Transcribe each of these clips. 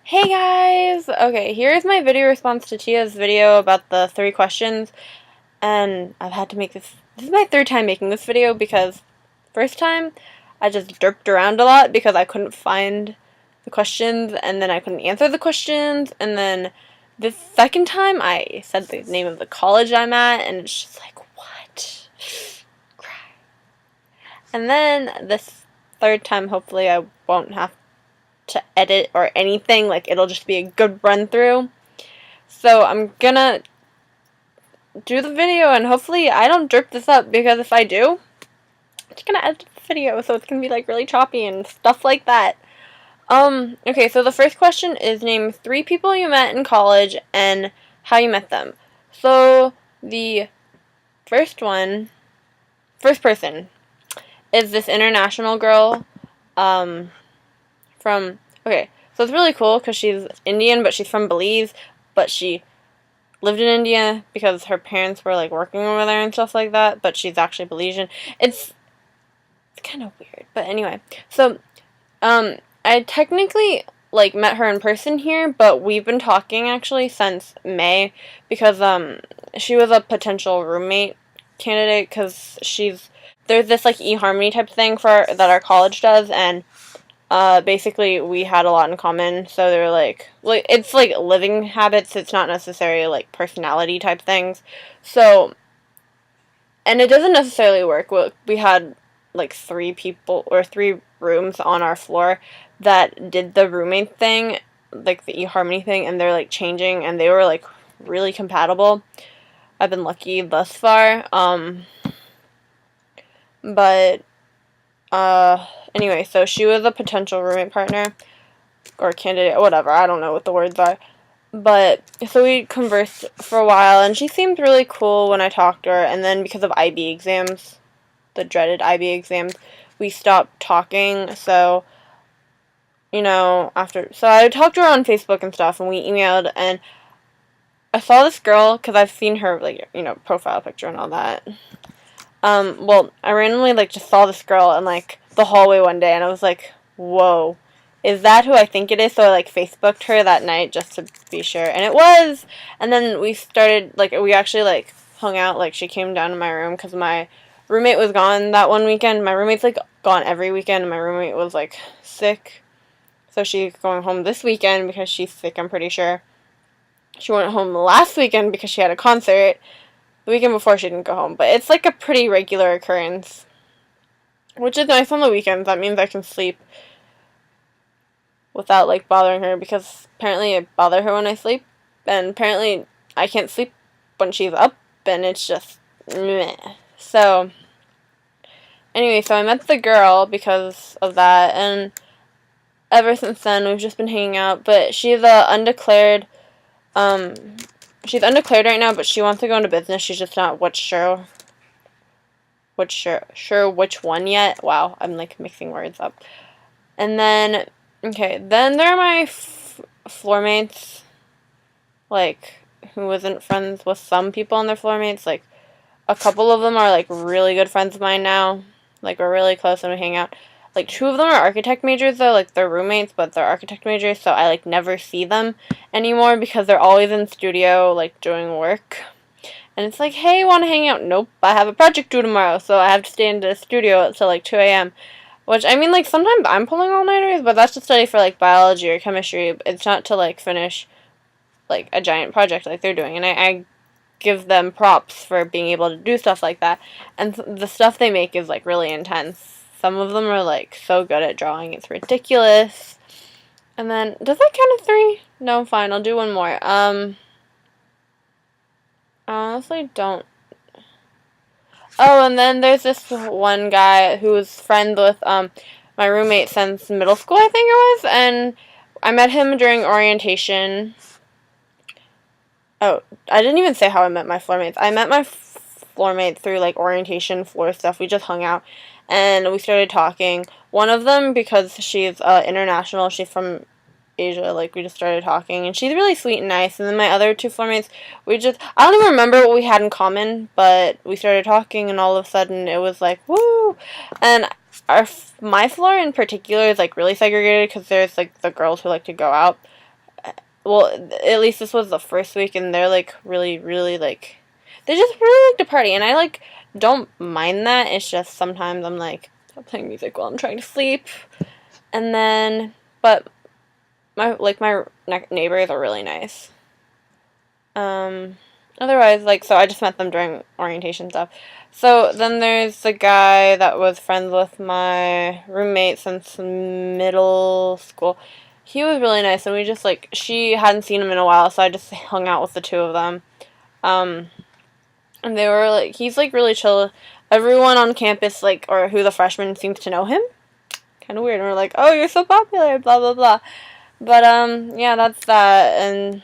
Hey guys! Okay, here's my video response to Tia's video about the 3 questions, and I've had to make this is my 3rd time making this video because first time I just derped around a lot because I couldn't find the questions, and then I couldn't answer the questions, and then the second time I said the name of the college I'm at, and it's just like, what? Cry. And then this 3rd time, hopefully I won't have to edit or anything, like it'll just be a good run through. So I'm gonna do the video and hopefully I don't derp this up, because if I do, I'm just gonna edit the video so it's gonna be like really choppy and stuff like that. Okay, so the first question is name 3 people you met in college and how you met them. So the first person is this international girl from, okay, so it's really cool because she's Indian, but she's from Belize, but she lived in India because her parents were, like, working over there and stuff like that, but she's actually Belizean. It's kind of weird, but anyway. So, I technically, like, met her in person here, but we've been talking, actually, since May, because, she was a potential roommate candidate, because there's this, like, eHarmony type thing that our college does, and basically we had a lot in common, so they're like it's like living habits, it's not necessarily like personality type things. So, and it doesn't necessarily work. We had like 3 people or 3 rooms on our floor that did the roommate thing, like the eHarmony thing, and they're like changing, and they were like really compatible. I've been lucky thus far. But anyway, so she was a potential roommate partner or candidate, whatever, I don't know what the words are. But so we conversed for a while, and she seemed really cool when I talked to her, and then because of IB exams, the dreaded IB exams, we stopped talking. So, so I talked to her on Facebook and stuff, and we emailed, and I saw this girl because I've seen her, like, profile picture and all that. Well, I randomly, like, just saw this girl in, like, the hallway one day, and I was like, whoa, is that who I think it is? So I, like, Facebooked her that night just to be sure, and it was. And then we started, like, we actually, like, hung out. Like, she came down to my room because my roommate was gone that one weekend. My roommate's, like, gone every weekend, and my roommate was, like, sick. So she's going home this weekend because she's sick, I'm pretty sure. She went home last weekend because she had a concert. The weekend before she didn't go home, but it's like a pretty regular occurrence, which is nice on the weekends. That means I can sleep without, like, bothering her, because apparently I bother her when I sleep, and apparently I can't sleep when she's up, and it's just meh. So anyway, so I met the girl because of that, and ever since then we've just been hanging out. But she's undeclared right now, but she wants to go into business. She's just not sure which one yet. Wow, I'm, like, mixing words up. And then, okay, then there are my floor mates, like, who wasn't friends with some people on their floor mates. Like, a couple of them are, like, really good friends of mine now. Like, we're really close and we hang out. Like, 2 of them are architect majors, though. Like, they're roommates, but they're architect majors, so I, like, never see them anymore because they're always in studio, like, doing work. And it's like, hey, want to hang out? Nope, I have a project due tomorrow, so I have to stay in the studio until, like, 2 a.m. Which, I mean, like, sometimes I'm pulling all-nighters, but that's to study for, like, biology or chemistry. It's not to, like, finish, like, a giant project like they're doing. And I give them props for being able to do stuff like that. And the stuff they make is, like, really intense. Some of them are, like, so good at drawing, it's ridiculous. And then, does that count as 3? No, fine, I'll do one more. I honestly don't. Oh, and then there's this one guy who was friends with my roommate since middle school, I think it was, and I met him during orientation. Oh, I didn't even say how I met my floor mates. I met my floor mates through, like, orientation floor stuff. We just hung out, and we started talking. One of them, because she's international, she's from Asia, like, we just started talking, and she's really sweet and nice. And then my other 2 floor mates, I don't even remember what we had in common, but we started talking, and all of a sudden it was like, woo! And my floor in particular is, like, really segregated because there's, like, the girls who like to go out, well, at least this was the first week, and they're like really, really like, they just really like to party, and I like don't mind that. It's just sometimes I'm like playing music while I'm trying to sleep, and then but my neighbors are really nice. Um, Otherwise, like, so I just met them during orientation stuff. So then there's the guy that was friends with my roommate since middle school. He was really nice, and we just, like, she hadn't seen him in a while, so I just hung out with the two of them. Um, and they were, like, he's, like, really chill. Everyone on campus, like, or who the freshmen seems to know him. Kind of weird. And we're like, oh, you're so popular, blah, blah, blah. But, yeah, that's that, and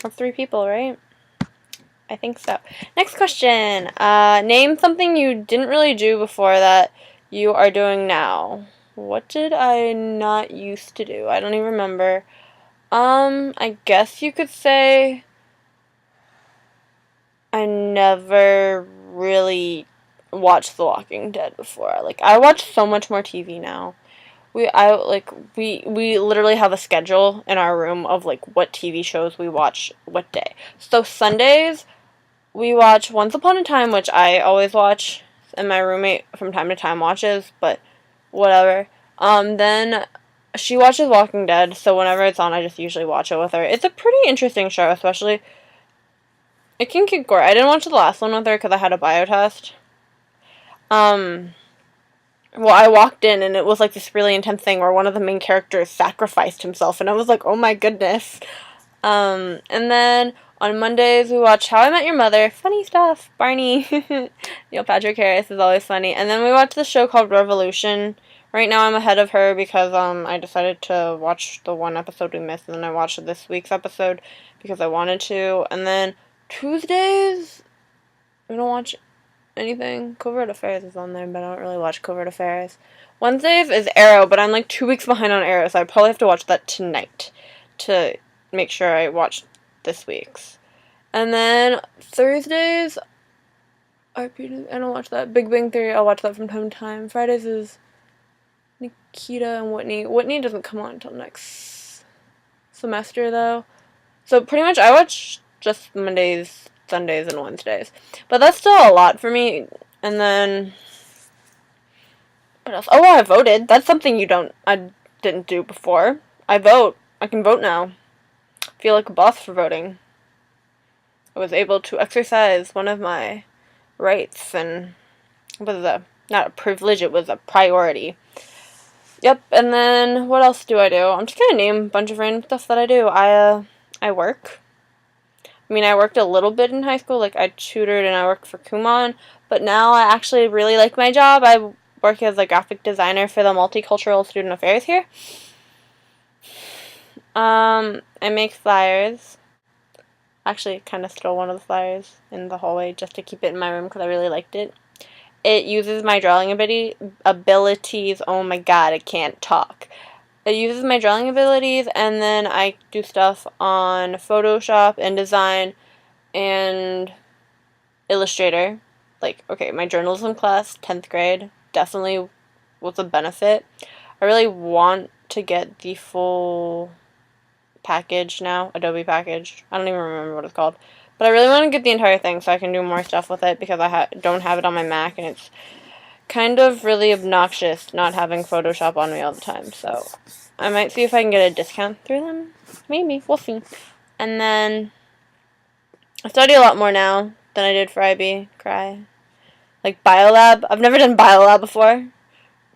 that's 3 people, right? I think so. Next question. Name something you didn't really do before that you are doing now. What did I not used to do? I don't even remember. I guess you could say I never really watched The Walking Dead before. Like, I watch so much more TV now. We literally have a schedule in our room of like what TV shows we watch what day. So Sundays we watch Once Upon a Time, which I always watch, and my roommate from time to time watches, but whatever. Then she watches Walking Dead, so whenever it's on, I just usually watch it with her. It's a pretty interesting show, especially. It can get gore. I didn't watch the last one with her because I had a bio test. Um, well, I walked in and it was like this really intense thing where one of the main characters sacrificed himself, and I was like, oh my goodness. And then on Mondays we watch How I Met Your Mother, funny stuff, Barney, Neil Patrick Harris is always funny, and then we watch the show called Revolution. Right now I'm ahead of her because I decided to watch the one episode we missed, and then I watched this week's episode because I wanted to, and then Tuesdays we don't watch anything. Covert Affairs is on there, but I don't really watch Covert Affairs. Wednesdays is Arrow, but I'm like 2 weeks behind on Arrow, so I probably have to watch that tonight to make sure I watch this week's. And then Thursdays, I don't watch that. Big Bang Theory, I'll watch that from time to time. Fridays is Nikita and Whitney. Whitney doesn't come on until next semester, though. So pretty much I watch just Mondays, Sundays, and Wednesdays. But that's still a lot for me. And then what else? Oh, I voted. That's something I didn't do before. I vote. I can vote now. I feel like a boss for voting. I was able to exercise one of my rights, and it was not a privilege, it was a priority. Yep, and then what else do I do? I'm just gonna name a bunch of random stuff that I do. I work. I mean, I worked a little bit in high school, like I tutored and I worked for Kumon, but now I actually really like my job. I work as a graphic designer for the Multicultural Student Affairs here. I make flyers. Actually, kind of stole one of the flyers in the hallway just to keep it in my room because I really liked it. It uses my drawing abilities. Oh my god, I can't talk. It uses my drawing abilities, and then I do stuff on Photoshop, InDesign, and Illustrator. Like, okay, my journalism class, 10th grade, definitely was a benefit. I really want to get the full package now, Adobe package. I don't even remember what it's called. But I really want to get the entire thing so I can do more stuff with it because I don't have it on my Mac, and it's kind of really obnoxious not having Photoshop on me all the time. So I might see if I can get a discount through them. Maybe. We'll see. And then I study a lot more now than I did for IB. Cry. Like biolab. I've never done biolab before.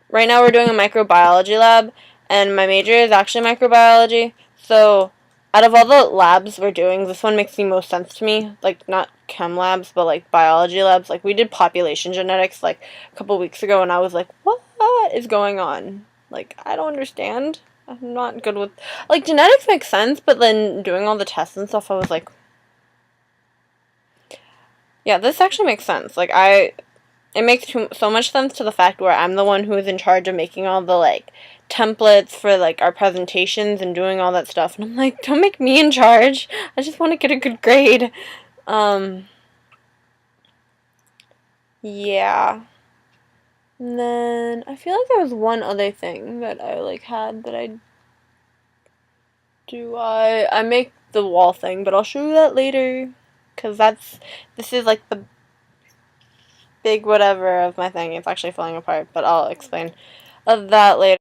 Right now we're doing a microbiology lab, and my major is actually microbiology. So out of all the labs we're doing, this one makes the most sense to me. Like, not chem labs, but like biology labs. Like, we did population genetics like a couple weeks ago, and I was like, what is going on? Like, I don't understand. I'm not good with, like, genetics makes sense, but then doing all the tests and stuff, I was like, yeah, this actually makes sense. Like, it makes so much sense to the fact where I'm the one who is in charge of making all the, like, templates for, like, our presentations and doing all that stuff. And I'm like, don't make me in charge. I just want to get a good grade. Yeah. And then I feel like there was one other thing that I, like, had that I do I make the wall thing, but I'll show you that later, because this is like the big whatever of my thing. It's actually falling apart, but I'll explain that later.